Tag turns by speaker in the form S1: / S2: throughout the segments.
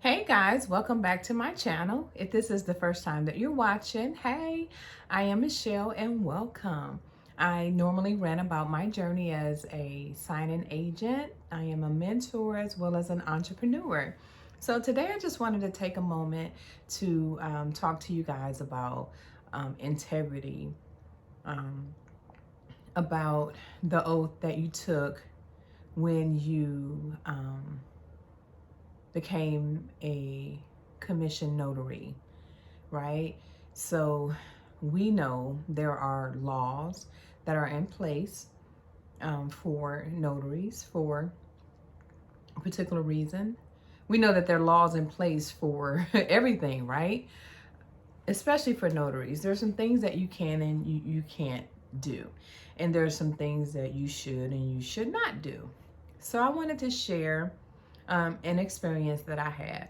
S1: Hey guys, welcome back to my channel. If this is the first time that you're watching, hey, I am Michelle and welcome. I normally rant about my journey as a sign-in agent. I am a mentor as well as an entrepreneur. So today I just wanted to take a moment to talk to you guys about integrity, um, about the oath that you took when you became a commission notary, right? So we know there are laws that are in place for notaries for a particular reason. We know that there are laws in place for everything, right? Especially for notaries. There's some things that you can and you can't do. And there's some things that you should and you should not do. So I wanted to share an experience that I had.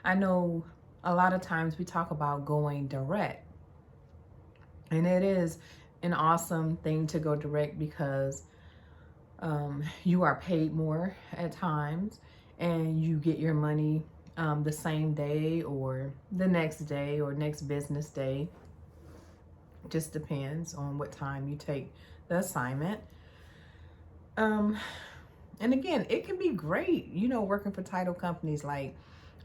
S1: I know a lot of times we talk about going direct, and it is an awesome thing to go direct because you are paid more at times and you get your money the same day or the next day or next business day. Just depends on what time you take the assignment. Um, and again, it can be great, working for title companies. Like,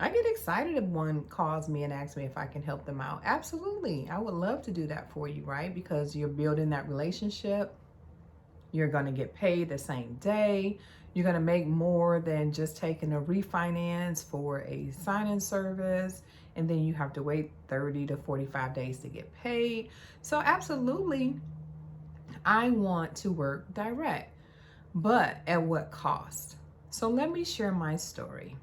S1: I get excited if one calls me and asks me if I can help them out. Absolutely. I would love to do that for you, right? Because you're building that relationship. You're going to get paid the same day. You're going to make more than just taking a refinance for a sign-in service. And then you have to wait 30 to 45 days to get paid. So absolutely, I want to work direct. But at what cost? So let me share my story.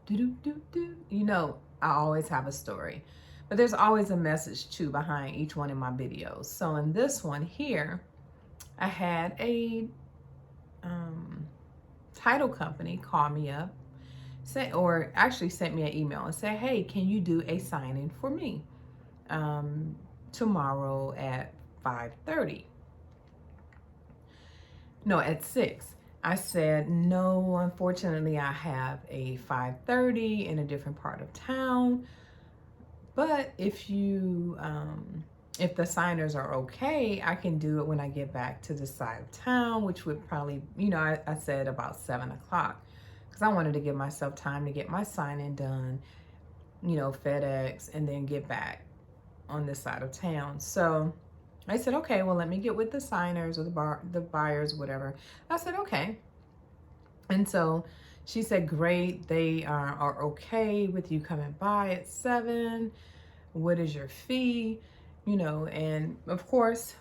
S1: I always have a story, but there's always a message too behind each one of my videos. So in this one here, I had a title company call me up, or actually sent me an email and say, "Hey, can you do a signing for me tomorrow at 5:30?" No, at 6. I said, no, unfortunately, I have a 5:30 in a different part of town. But if if the signers are okay, I can do it when I get back to the side of town, which would probably, I said about 7 o'clock because I wanted to give myself time to get my signing done, FedEx, and then get back on this side of town. So I said, okay, well, let me get with the signers or the buyers, whatever. I said, okay. And so she said, great, they are okay with you coming by at 7. What is your fee? And of course,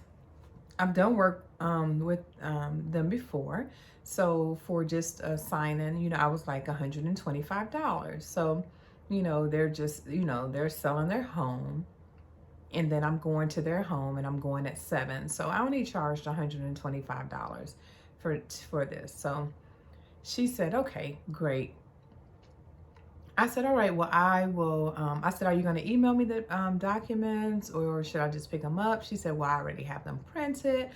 S1: I've done work with them before. So for just a sign-in, I was like $125. So, they're just, they're selling their home. And then I'm going to their home and I'm going at 7. So I only charged $125 for this. So she said, okay, great. I said, all right, well, I will, I said, are you going to email me the documents or should I just pick them up? She said, well, I already have them printed.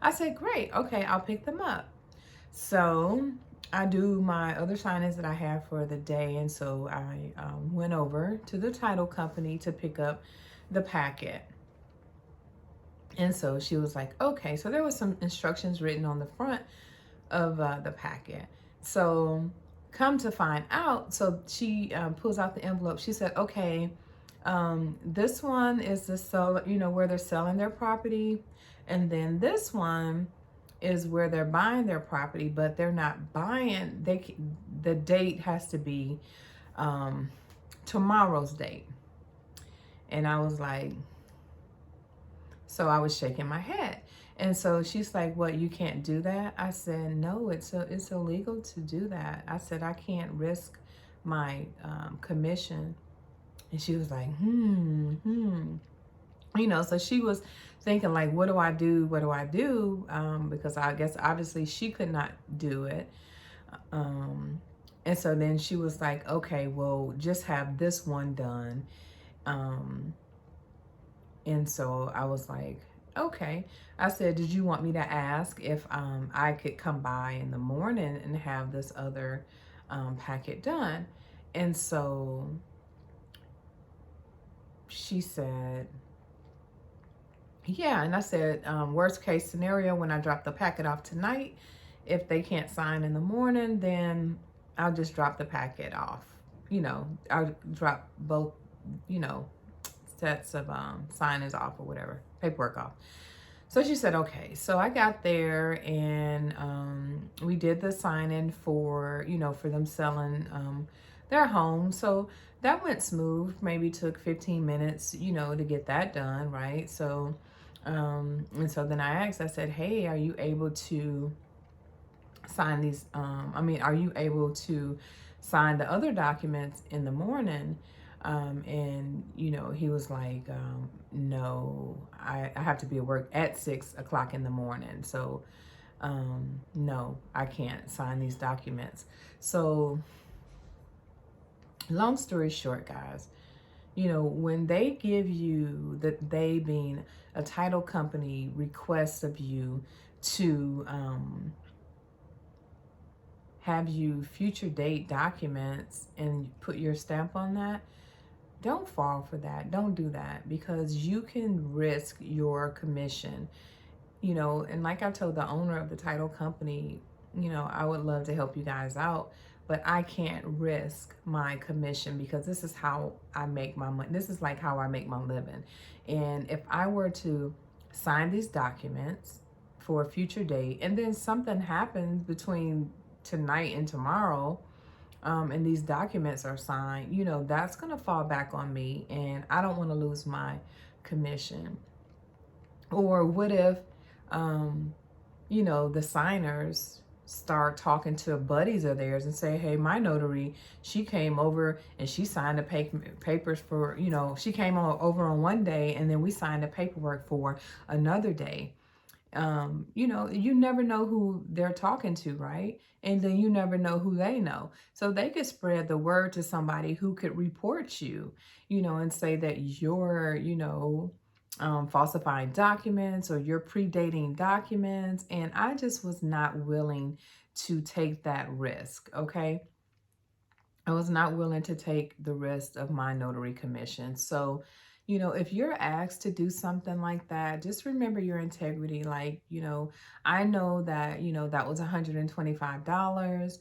S1: I said, great. Okay, I'll pick them up. So I do my other signings that I have for the day. And so I went over to the title company to pick up the packet. And so she was like, okay. So there was some instructions written on the front of the packet. So come to find out, so she pulls out the envelope. She said, okay, this one is the sell, where they're selling their property. And then this one is where they're buying their property, but they're not buying. The date has to be tomorrow's date. And I was like, so I was shaking my head. And so she's like, what, you can't do that? I said, no, it's illegal to do that. I said, I can't risk my commission. And she was like, so she was thinking like, what do I do? What do I do? Because I guess obviously she could not do it. And so then she was like, okay, well, just have this one done. And so I was like, okay. I said, did you want me to ask if I could come by in the morning and have this other packet done? And so she said, yeah. And I said, worst case scenario, when I drop the packet off tonight, if they can't sign in the morning, then I'll just drop the packet off. I'll drop both, sets of signers off or whatever, paperwork off. So she said, okay. So I got there and we did the sign-in for, for them selling their home. So that went smooth. Maybe took 15 minutes, to get that done, right? So, and so then I asked, I said, hey, are you able to sign these? Are you able to sign the other documents in the morning? And he was like, no, I have to be at work at 6 o'clock in the morning. So, no, I can't sign these documents. So long story short, guys, when they give you, that they being a title company, requests of you to, have you future date documents and put your stamp on that, don't fall for that. Don't do that, because you can risk your commission. And like I told the owner of the title company, I would love to help you guys out, but I can't risk my commission, because this is how I make my money. This is like how I make my living. And if I were to sign these documents for a future date, and then something happens between tonight and tomorrow, and these documents are signed, that's going to fall back on me, and I don't want to lose my commission. Or what if, the signers start talking to buddies of theirs and say, hey, my notary, she came over and she signed the papers for, she came over on one day and then we signed the paperwork for another day. You never know who they're talking to, right? And then you never know who they know. So they could spread the word to somebody who could report you, and say that you're, falsifying documents, or you're predating documents. And I just was not willing to take that risk, okay? I was not willing to take the risk of my notary commission. So, if you're asked to do something like that, just remember your integrity. Like, I know that, that was $125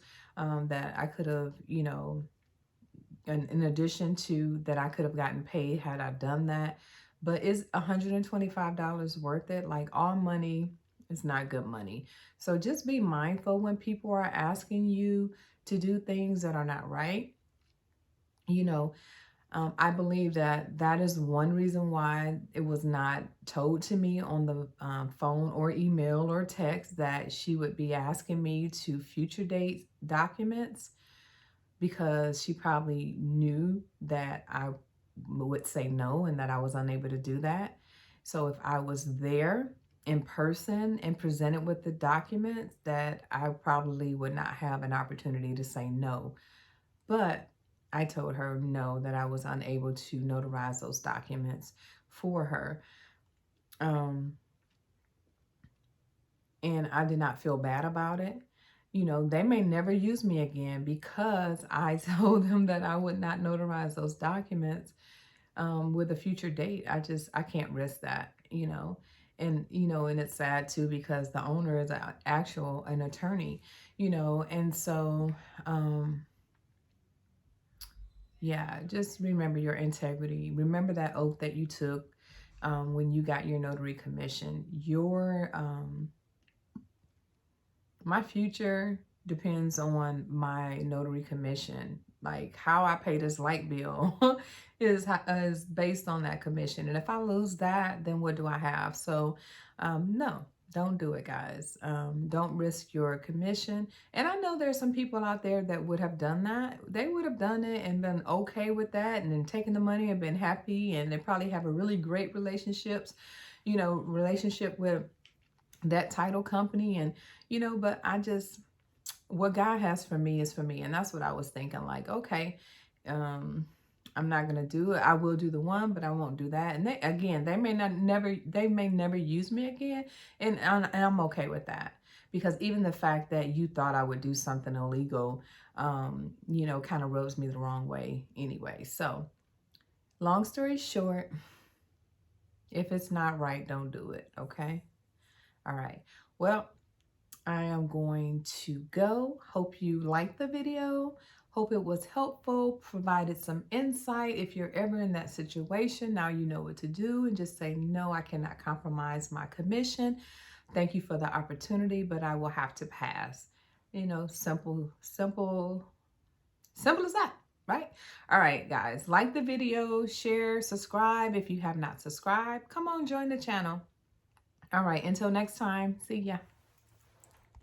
S1: that I could have, in addition to that, I could have gotten paid had I done that. But is $125 worth it? Like, all money is not good money. So just be mindful when people are asking you to do things that are not right. I believe that is one reason why it was not told to me on the phone or email or text that she would be asking me to future date documents, because she probably knew that I would say no and that I was unable to do that. So if I was there in person and presented with the documents, that I probably would not have an opportunity to say no. But I told her no, that I was unable to notarize those documents for her. And I did not feel bad about it. They may never use me again because I told them that I would not notarize those documents with a future date. I can't risk that, and, and it's sad too, because the owner is an attorney, and so, yeah, just remember your integrity. Remember that oath that you took when you got your notary commission. My future depends on my notary commission. Like, how I pay this light bill is based on that commission. And if I lose that, then what do I have? So, no. Don't do it, guys. Don't risk your commission. And I know there's some people out there that would have done that. They would have done it and been okay with that, and then taken the money and been happy. And they probably have a really great relationship with that title company. And, but what God has for me is for me. And that's what I was thinking, like, okay, I'm not going to do it. I will do the one, but I won't do that. And they may never use me again. And I'm okay with that, because even the fact that you thought I would do something illegal, you know, kind of rubs me the wrong way anyway. So long story short, if it's not right, don't do it. Okay. All right. Well, I am going to go. Hope you liked the video. Hope it was helpful, provided some insight. If you're ever in that situation, now you know what to do, and just say, no, I cannot compromise my commission. Thank you for the opportunity, but I will have to pass. You know, simple as that, right? All right, guys, like the video, share, subscribe. If you have not subscribed, come on, join the channel. All right, until next time, see ya.